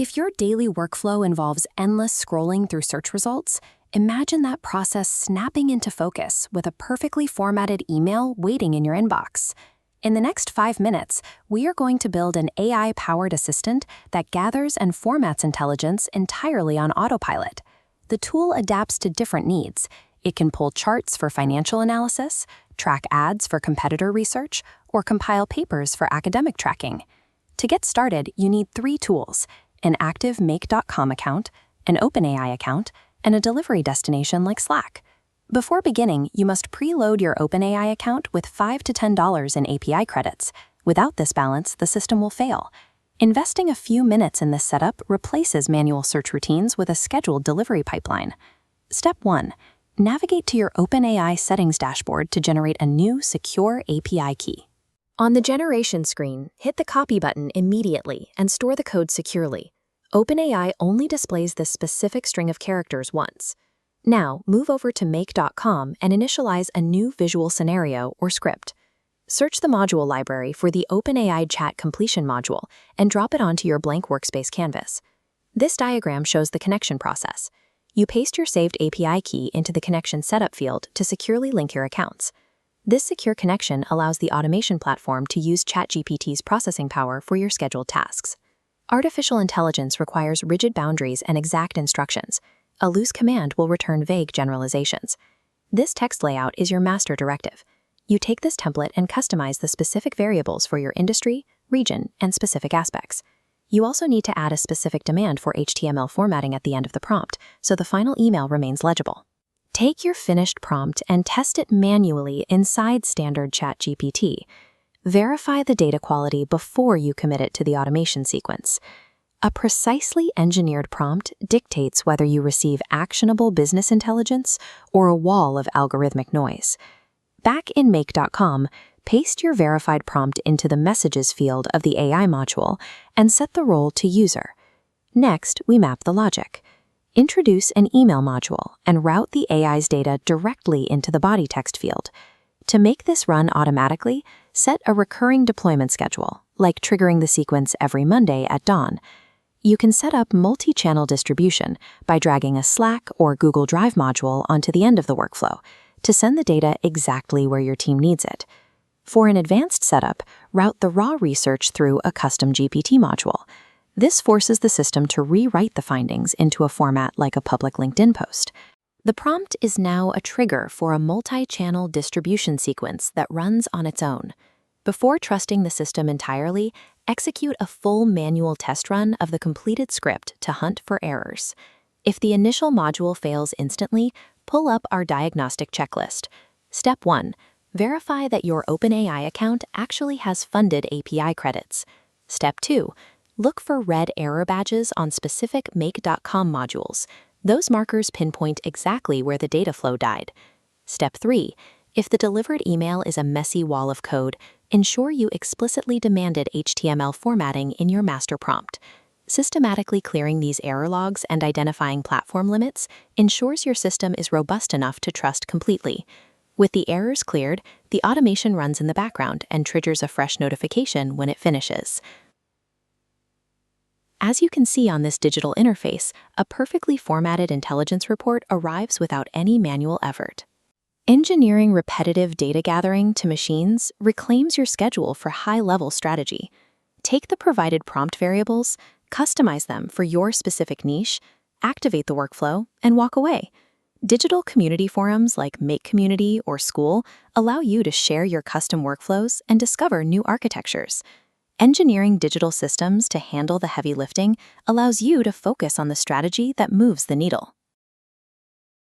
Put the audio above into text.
If your daily workflow involves endless scrolling through search results, imagine that process snapping into focus with a perfectly formatted email waiting in your inbox. In the next 5 minutes, we are going to build an AI-powered assistant that gathers and formats intelligence entirely on autopilot. The tool adapts to different needs. It can pull charts for financial analysis, track ads for competitor research, or compile papers for academic tracking. To get started, you need 3 tools: an active Make.com account, an OpenAI account, and a delivery destination like Slack. Before beginning, you must preload your OpenAI account with $5 to $10 in API credits. Without this balance, the system will fail. Investing a few minutes in this setup replaces manual search routines with a scheduled delivery pipeline. Step 1. Navigate to your OpenAI settings dashboard to generate a new, secure API key. On the generation screen, hit the copy button immediately and store the code securely. OpenAI only displays this specific string of characters once. Now, move over to Make.com and initialize a new visual scenario or script. Search the module library for the OpenAI Chat Completion module and drop it onto your blank workspace canvas. This diagram shows the connection process. You paste your saved API key into the connection setup field to securely link your accounts. This secure connection allows the automation platform to use ChatGPT's processing power for your scheduled tasks. Artificial intelligence requires rigid boundaries and exact instructions. A loose command will return vague generalizations. This text layout is your master directive. You take this template and customize the specific variables for your industry, region, and specific aspects. You also need to add a specific demand for HTML formatting at the end of the prompt, so the final email remains legible. Take your finished prompt and test it manually inside standard ChatGPT. Verify the data quality before you commit it to the automation sequence. A precisely engineered prompt dictates whether you receive actionable business intelligence or a wall of algorithmic noise. Back in Make.com, paste your verified prompt into the Messages field of the AI module and set the role to User. Next, we map the logic. Introduce an email module and route the AI's data directly into the body text field. To make this run automatically, set a recurring deployment schedule, like triggering the sequence every Monday at dawn. You can set up multi-channel distribution by dragging a Slack or Google Drive module onto the end of the workflow to send the data exactly where your team needs it. For an advanced setup, route the raw research through a custom GPT module. This forces the system to rewrite the findings into a format like a public LinkedIn post. The prompt is now a trigger for a multi-channel distribution sequence that runs on its own. Before trusting the system entirely, execute a full manual test run of the completed script to hunt for errors. If the initial module fails instantly, pull up our diagnostic checklist. Step 1. Verify that your OpenAI account actually has funded API credits. Step 2. Look for red error badges on specific Make.com modules. Those markers pinpoint exactly where the data flow died. Step 3. If the delivered email is a messy wall of code, ensure you explicitly demanded HTML formatting in your master prompt. Systematically clearing these error logs and identifying platform limits ensures your system is robust enough to trust completely. With the errors cleared, the automation runs in the background and triggers a fresh notification when it finishes. As you can see on this digital interface, a perfectly formatted intelligence report arrives without any manual effort. Engineering repetitive data gathering to machines reclaims your schedule for high-level strategy. Take the provided prompt variables, customize them for your specific niche, activate the workflow, and walk away. Digital community forums like Make Community or School allow you to share your custom workflows and discover new architectures. Engineering digital systems to handle the heavy lifting allows you to focus on the strategy that moves the needle.